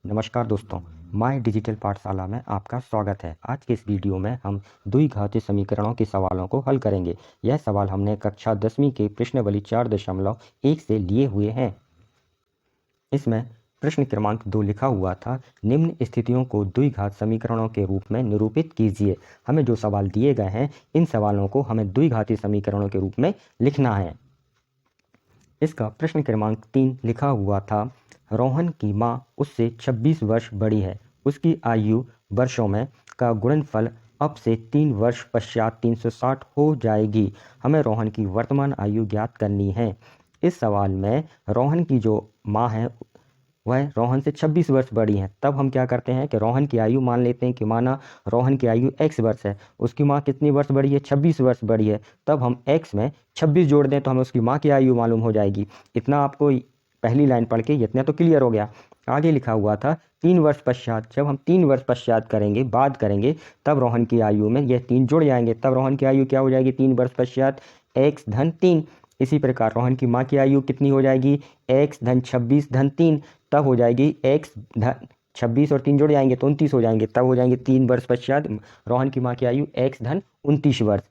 नमस्कार दोस्तों, my digital पाठशाला में आपका स्वागत है। आज के इस वीडियो में हम द्विघाती समीकरणों के सवालों को हल करेंगे। यह सवाल हमने कक्षा 10वीं के प्रश्नावली 4.1 से लिए हुए हैं। इसमें प्रश्न क्रमांक 2 लिखा हुआ था, निम्न स्थितियों को द्विघात समीकरणों के रूप में निरूपित कीजिए। हमें जो सवाल दिए गए हैं, इन सवालों को हमें द्विघाती समीकरणों के रूप में लिखना है। इसका प्रश्न क्रमांक 3 लिखा हुआ था, रोहन की माँ उससे 26 वर्ष बड़ी है। उसकी आयु वर्षों में का गुणनफल अब से 3 वर्ष पश्चात 360 हो जाएगी। हमें रोहन की वर्तमान आयु ज्ञात करनी है। इस सवाल में रोहन की जो माँ है वह रोहन से 26 वर्ष बड़ी हैं। तब हम क्या करते हैं कि रोहन की आयु मान लेते हैं कि माना रोहन की आयु x वर्ष है, उसकी माँ कितनी वर्ष बड़ी है, 26 वर्ष बड़ी है। तब हम x में 26 जोड़ दें तो हमें उसकी माँ की आयु मालूम हो जाएगी। इतना आपको पहली लाइन पढ़ के इतना तो क्लियर हो गया। आगे लिखा हुआ था 3 वर्ष पश्चात, जब हम 3 वर्ष पश्चात करेंगे, बात करेंगे, तब रोहन की आयु में यह 3 जुड़ जाएंगे। तब रोहन की आयु क्या हो जाएगी, 3 वर्ष पश्चात x धन 3। इसी प्रकार रोहन की माँ की आयु कितनी हो जाएगी, x धन 26 धन 3। तब हो जाएगी x धन 26 और 3 जुड़ जाएंगे तो 29 हो जाएंगे। तब हो जाएंगे 3 वर्ष पश्चात रोहन की माँ की आयु x धन 29 वर्ष,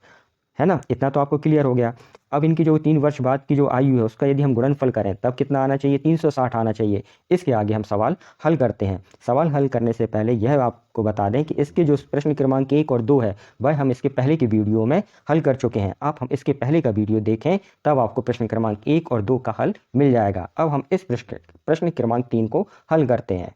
है ना। इतना तो आपको क्लियर हो गया। अब इनकी जो 3 वर्ष बाद की जो आयु है उसका यदि हम गुणनफल करें तब कितना आना चाहिए, 360 आना चाहिए। इसके आगे हम सवाल हल करते हैं। सवाल हल करने से पहले यह आपको बता दें कि इसके जो प्रश्न क्रमांक 1 और 2 है वह हम इसके पहले की वीडियो में हल कर चुके हैं। आप हम इसके पहले का वीडियो देखें तब आपको प्रश्न क्रमांक 1 और 2 का हल मिल जाएगा। अब हम इस प्रश्न क्रमांक 3 को हल करते हैं।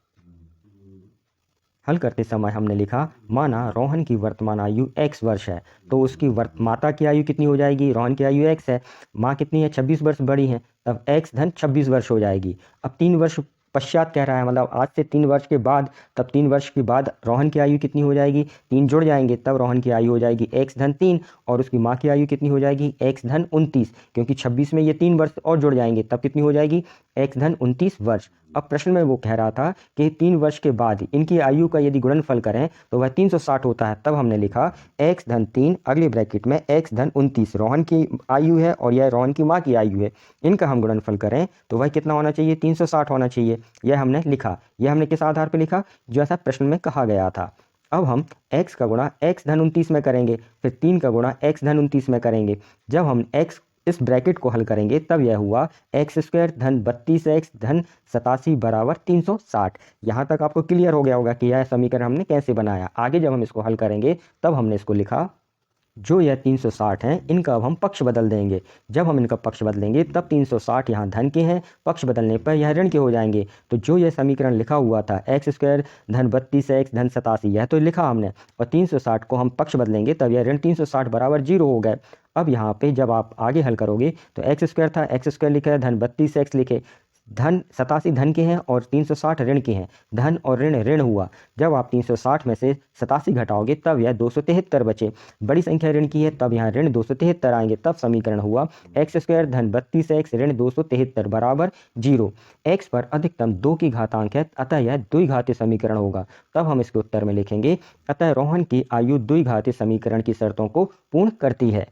हल करते समय हमने लिखा, माना रोहन की वर्तमान आयु x वर्ष है, तो उसकी माता की आयु कितनी हो जाएगी, रोहन की आयु x है, माँ कितनी है, 26 वर्ष बड़ी है, तब x धन 26 वर्ष हो जाएगी। अब 3 वर्ष पश्चात कह रहा है, मतलब आज से 3 वर्ष के बाद, तब 3 वर्ष के बाद रोहन की आयु कितनी हो जाएगी, 3 जुड़ जाएंगे तब रोहन की आयु हो जाएगी x धन 3, और उसकी माँ की आयु कितनी हो जाएगी, x धन 29, क्योंकि 26 में ये 3 वर्ष और जुड़ जाएंगे तब कितनी हो जाएगी, x धन 29 वर्ष। अब प्रश्न में वो कह रहा था कि 3 वर्ष के बाद इनकी आयु का यदि गुणनफल करें तो वह 360 होता है। तब हमने लिखा x धन 3 अगले ब्रैकेट में x धन 29 रोहन की आयु है और यह रोहन की माँ की आयु है। इनका हम गुणनफल करें तो वह कितना होना चाहिए, 360 होना चाहिए। यह हमने लिखा। यह हमने किस आधार पर लिखा, जैसा प्रश्न में कहा गया था। अब हम x का गुणा x धन 29 में करेंगे, फिर 3 का गुणा x धन 29 में करेंगे। जब हम x इस ब्रैकेट को हल करेंगे तब यह हुआ एक्स स्क्वायर धन 32x धन 87 बराबर 360। यहाँ तक आपको क्लियर हो गया होगा कि यह समीकरण हमने कैसे बनाया। आगे जब हम इसको हल करेंगे तब हमने इसको लिखा, जो यह 360 हैं इनका अब हम पक्ष बदल देंगे। जब हम इनका पक्ष बदलेंगे तब 360 यहाँ धन के हैं, पक्ष बदलने पर यह ऋण के हो जाएंगे। तो जो यह समीकरण लिखा हुआ था एक्स स्क्वायर धन 32x धन 87, यह तो लिखा हमने, और 360 को हम पक्ष बदलेंगे तब यह ऋण 360 बराबर 0 हो गए। अब यहाँ पे जब आप आगे हल करोगे तो एक्स स्क्वायर था, एक्स स्क्वायर लिखा है, धन 32x लिखे, धन 87 धन के हैं और 360 ऋण के हैं, धन और ऋण ऋण हुआ। जब आप 360 में से 87 घटाओगे तब यह 273 बचे। बड़ी संख्या ऋण की है तब यहाँ ऋण 273 आएंगे। तब समीकरण हुआ एक्स स्क्वायर धन 32x ऋण 273 बराबर 0। एक्स पर अधिकतम 2 की घातांक है, अतः यह द्विघाती समीकरण होगा। तब हम इसके उत्तर में लिखेंगे, अतः रोहन की आयु द्विघाती समीकरण की शर्तों को पूर्ण करती है।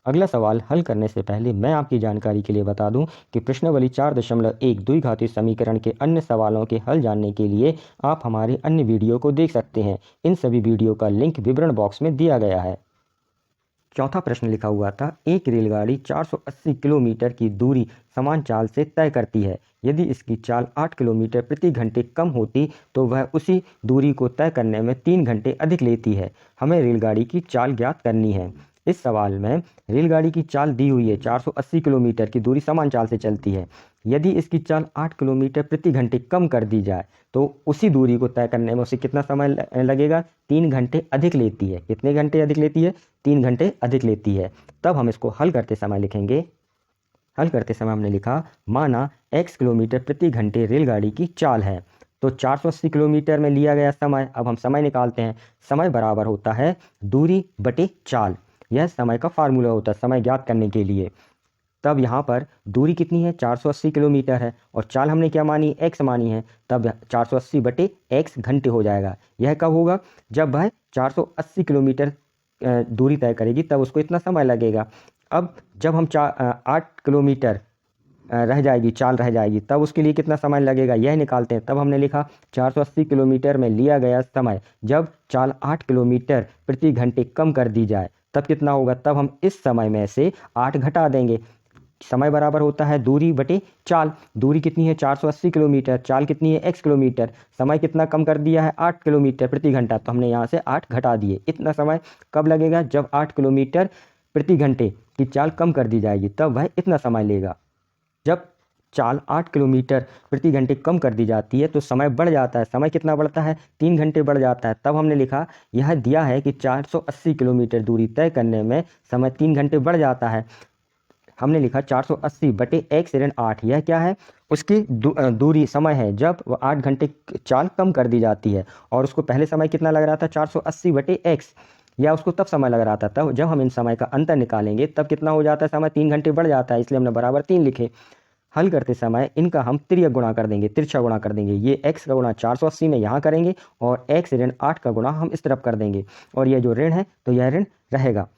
अगला सवाल हल करने से पहले मैं आपकी जानकारी के लिए बता दूं कि प्रश्नावली 4.1 द्विघाती समीकरण के अन्य सवालों के हल जानने के लिए आप हमारे अन्य वीडियो को देख सकते हैं। इन सभी वीडियो का लिंक विवरण बॉक्स में दिया गया है। चौथा प्रश्न लिखा हुआ था, एक रेलगाड़ी 480 किलोमीटर की दूरी समान चाल से तय करती है। यदि इसकी चाल 8 किलोमीटर प्रति घंटे कम होती तो वह उसी दूरी को तय करने में 3 घंटे अधिक लेती है। हमें रेलगाड़ी की चाल ज्ञात करनी है। इस सवाल में रेलगाड़ी की चाल दी हुई है, 480 किलोमीटर की दूरी समान चाल से चलती है। यदि इसकी चाल 8 किलोमीटर प्रति घंटे कम कर दी जाए तो उसी दूरी को तय करने में उसे कितना समय लगेगा, 3 घंटे अधिक लेती है। कितने घंटे अधिक लेती है, 3 घंटे अधिक लेती है। तब हम इसको हल करते समय लिखेंगे, हल करते समय हमने लिखा, माना x किलोमीटर प्रति घंटे रेलगाड़ी की चाल है तो 480 किलोमीटर में लिया गया समय। अब हम समय निकालते हैं। समय बराबर होता है दूरी बटे चाल। यह समय का फार्मूला होता है समय ज्ञात करने के लिए। तब यहाँ पर दूरी कितनी है, 480 किलोमीटर है, और चाल हमने क्या मानी, x मानी है, तब 480 बटे x घंटे हो जाएगा। यह कब होगा, जब वह 480 किलोमीटर दूरी तय करेगी तब उसको इतना समय लगेगा। अब जब हम 8 किलोमीटर रह जाएगी, चाल रह जाएगी, तब उसके लिए कितना समय लगेगा यह निकालते हैं। तब हमने लिखा 480 किलोमीटर में लिया गया समय, जब चाल 8 किलोमीटर प्रति घंटे कम कर दी जाए तब कितना होगा। तब हम इस समय में से 8 घटा देंगे। समय बराबर होता है दूरी बटे चाल। दूरी कितनी है 480 किलोमीटर, चाल कितनी है x किलोमीटर, समय कितना कम कर दिया है 8 किलोमीटर प्रति घंटा, तो हमने यहाँ से 8 घटा दिए। इतना समय कब लगेगा, जब 8 किलोमीटर प्रति घंटे की चाल कम कर दी जाएगी तब वह इतना समय लेगा। जब चाल 8 किलोमीटर प्रति घंटे कम कर दी जाती है तो समय बढ़ जाता है। समय कितना बढ़ता है, 3 घंटे बढ़ जाता है। तब हमने लिखा यह दिया है कि 480 किलोमीटर दूरी तय करने में समय 3 घंटे बढ़ जाता है। हमने लिखा 480 बटे x ऋण 8, यह क्या है, उसकी दूरी समय है जब वह 8 घंटे चाल कम कर दी जाती है। और उसको पहले समय कितना लग रहा था 480 बटे x, या उसको तब समय लग रहा था। तब जब हम इन समय का अंतर निकालेंगे तब कितना हो जाता है, समय 3 घंटे बढ़ जाता है, इसलिए हमने बराबर 3 लिखे। हल करते समय इनका हम तिर्यक गुणा कर देंगे, तिरछा गुणा कर देंगे। ये x का गुणा 480 में यहाँ करेंगे और x ऋण 8 का गुणा हम इस तरफ कर देंगे, और यह जो ऋण है तो यह ऋण रहेगा।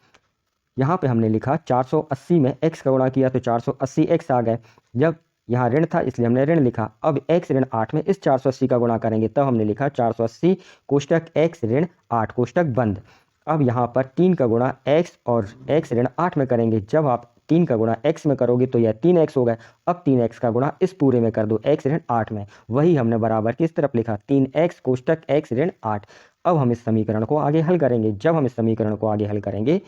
यहाँ पे हमने लिखा 480 में x का गुणा किया तो 480x आ गए। जब यहाँ ऋण था इसलिए हमने ऋण लिखा। अब x ऋण 8 में इस 480 का गुणा करेंगे, तब हमने लिखा 480 कोष्टक x ऋण 8 कोष्टक बंद। अब यहाँ पर 3 का गुणा x और x ऋण 8 में करेंगे। जब आप 3 का गुणा x में करोगे तो यह 3x हो गए। अब 3x का गुणा इस पूरे में कर दो x ऋण 8 में, वही हमने बराबर किस तरफ लिखा 3x कोष्टक x ऋण 8। अब हम इस समीकरण को आगे हल करेंगे। जब हम इस समीकरण को आगे हल करेंगे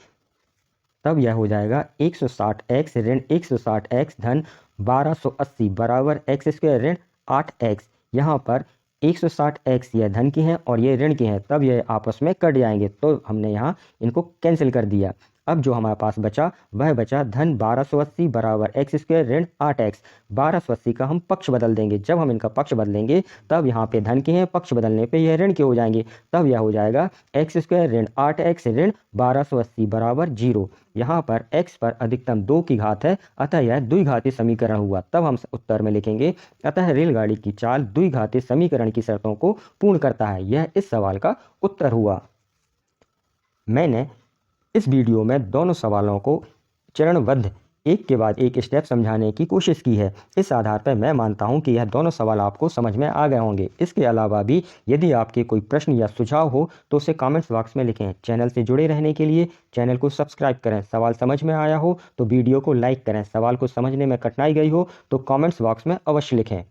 तब यह हो जाएगा 160x ऋण 160x धन 1280 बराबर x स्क्वायर ऋण 8x। यहाँ पर 160x यह धन की हैं और ये ऋण की हैं, तब ये आपस में कट जाएंगे, तो हमने यहाँ इनको कैंसिल कर दिया। अब जो हमारे पास बचा वह बचा धन 1280 बराबर x स्क्वायर ऋण 8x। 1280 का हम पक्ष बदल देंगे। जब हम इनका पक्ष बदलेंगे तब यहाँ पे धन के हैं, पक्ष बदलने पे यह ऋण के हो जाएंगे, तब यह हो जाएगा x स्क्वायर ऋण 8x ऋण 1280 बराबर 0। यहाँ पर x पर अधिकतम 2 की घात है, अतः यह द्विघाती समीकरण हुआ। तब हम उत्तर में लिखेंगे अतः रेलगाड़ी की चाल द्विघाती समीकरण की शर्तों को पूर्ण करता है। यह इस सवाल का उत्तर हुआ। मैंने इस वीडियो में दोनों सवालों को चरणबद्ध एक के बाद एक स्टेप समझाने की कोशिश की है। इस आधार पर मैं मानता हूं कि यह दोनों सवाल आपको समझ में आ गए होंगे। इसके अलावा भी यदि आपके कोई प्रश्न या सुझाव हो तो उसे कमेंट्स बॉक्स में लिखें। चैनल से जुड़े रहने के लिए चैनल को सब्सक्राइब करें। सवाल समझ में आया हो तो वीडियो को लाइक करें। सवाल को समझने में कठिनाई गई हो तो कमेंट्स बॉक्स में अवश्य लिखें।